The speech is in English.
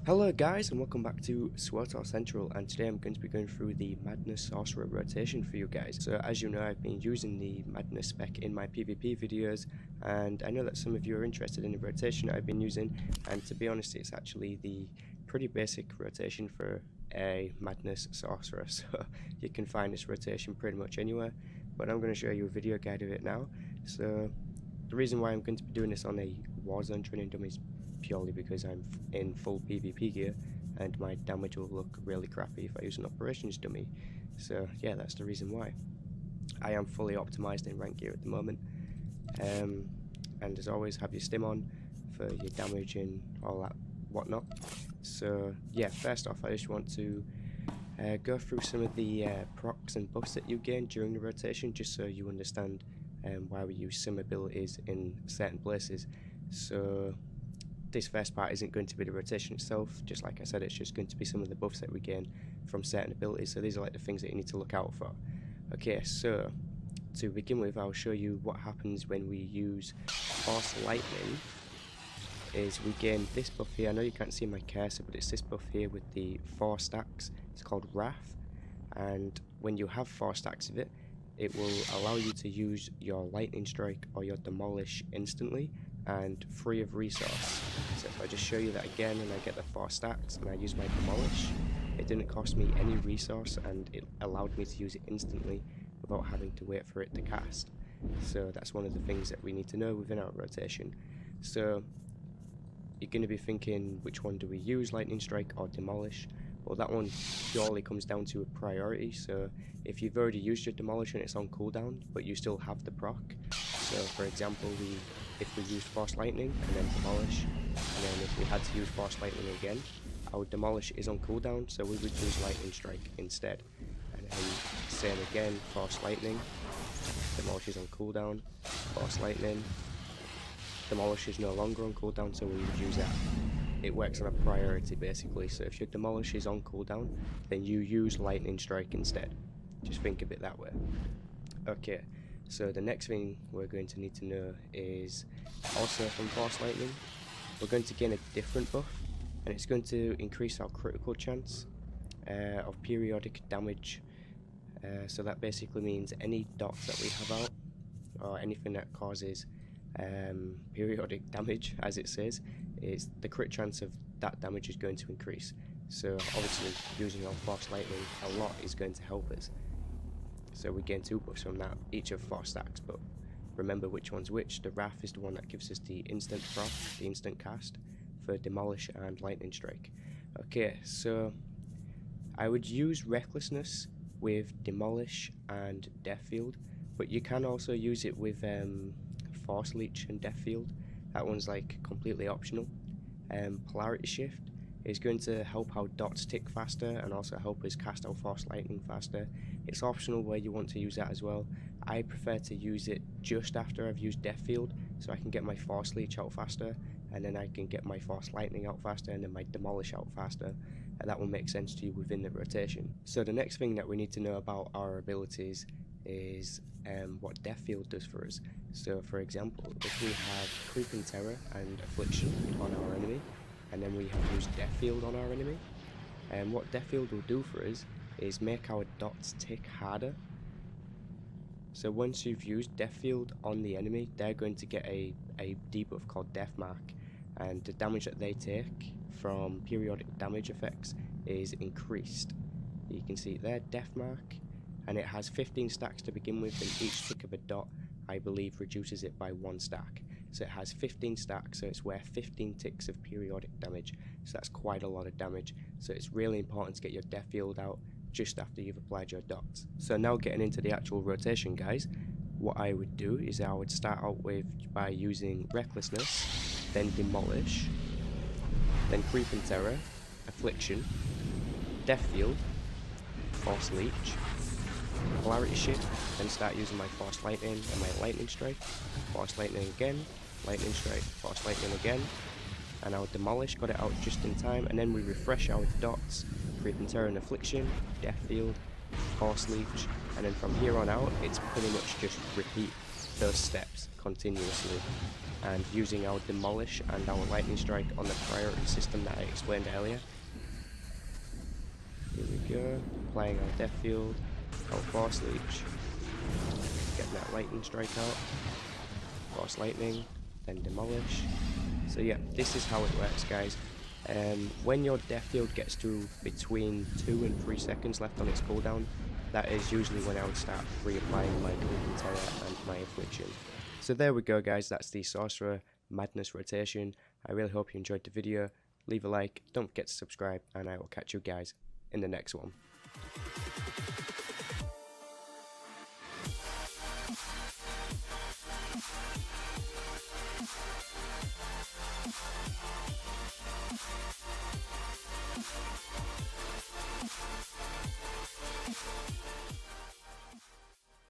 Hello guys, and welcome back to SWTOR Central, and today I'm going to be going through the Madness Sorcerer rotation for you guys. So as you know, I've been using the Madness spec in my PvP videos, and I know that some of you are interested in the rotation I've been using, and to be honest, it's actually the pretty basic rotation for a Madness Sorcerer, so you can find this rotation pretty much anywhere, but I'm going to show you a video guide of it now. So the reason why I'm going to be doing this on a Warzone training dummy is purely because I'm in full PvP gear and my damage will look really crappy if I use an operations dummy. So yeah, that's the reason why. I am fully optimized in rank gear at the moment, and as always, have your stim on for your damage and all that whatnot. So yeah, first off, I just want to go through some of the procs and buffs that you gain during the rotation, just so you understand why we use some abilities in certain places. So this first part isn't going to be the rotation itself, just like I said, it's just going to be some of the buffs that we gain from certain abilities. So these are like the things that you need to look out for. Okay, so to begin with, I'll show you what happens when we use Force Lightning. Is we gain this buff here. I know you can't see my cursor, but it's this buff here with the 4 stacks. It's called Wrath, and when you have 4 stacks of it, it will allow you to use your Lightning Strike or your Demolish instantly and free of resource. So if I just show you that again and I get the 4 stacks and I use my Demolish, it didn't cost me any resource and it allowed me to use it instantly without having to wait for it to cast. So that's one of the things that we need to know within our rotation. So you're going to be thinking, which one do we use, Lightning Strike or Demolish? Well, that one purely comes down to a priority. So if you've already used your Demolish and it's on cooldown, but you still have the proc, so for example, if we used Force Lightning and then Demolish, and then if we had to use Force Lightning again, our Demolish is on cooldown, so we would use Lightning Strike instead. And then same again, Force Lightning, Demolish is on cooldown, Force Lightning, Demolish is no longer on cooldown, so we would use that. It works on a priority basically, so if your Demolish is on cooldown, then you use Lightning Strike instead. Just think of it that way. Okay, so the next thing we're going to need to know is also from Force Lightning, we're going to gain a different buff, and it's going to increase our critical chance of periodic damage. So that basically means any dots that we have out, or anything that causes periodic damage, as it says, is the crit chance of that damage is going to increase. So obviously using our Force Lightning a lot is going to help us. So we gain 2 buffs from that, each of 4 stacks, but remember which one's which. The Wrath is the one that gives us the instant proc, the instant cast, for Demolish and Lightning Strike. Okay, so I would use Recklessness with Demolish and Death Field, but you can also use it with Force Leech and Death Field. That one's like completely optional. Polarity Shift is going to help our dots tick faster and also help us cast our Force Lightning faster. It's optional where you want to use that as well. I prefer to use it just after I've used Death Field, so I can get my Force Leech out faster, and then I can get my Force Lightning out faster, and then my Demolish out faster, and that will make sense to you within the rotation. So the next thing that we need to know about our abilities is what Death Field does for us. So for example, if we have Creeping Terror and Affliction on our enemy, and then we have used Death Field on our enemy, and what Death Field will do for us is make our dots tick harder. So once you've used Death Field on the enemy, they're going to get a debuff called Death Mark, and the damage that they take from periodic damage effects is increased. You can see there, Death Mark, and it has 15 stacks to begin with, and each tick of a dot, I believe, reduces it by 1 stack. So it has 15 stacks, so it's worth 15 ticks of periodic damage, so that's quite a lot of damage. So it's really important to get your Death Field out just after you've applied your dots. So now getting into the actual rotation, guys, what I would do is I would start out by using Recklessness, then Demolish, then Creeping Terror, Affliction, Death Field, Force Leech, Polarity Shift, then start using my Force Lightning and my Lightning Strike, Force Lightning again, Lightning Strike, Force Lightning again, and our Demolish got it out just in time, and then we refresh our dots, Creeping Terror and Affliction, Death Field, Force Leech, and then from here on out it's pretty much just repeat. those steps continuously, and using our demolish and our lightning strike on the priority system that I explained earlier. Here we go, applying our death field, our force leech, getting that lightning strike out, force lightning, then demolish. So yeah, this is how it works, guys. When your death field gets to between 2 and 3 seconds left on its cooldown, that is usually when I would start reapplying my Golden Terror and my Affliction. So there we go, guys, that's the Sorcerer Madness rotation. I really hope you enjoyed the video. Leave a like, don't forget to subscribe, and I will catch you guys in the next one.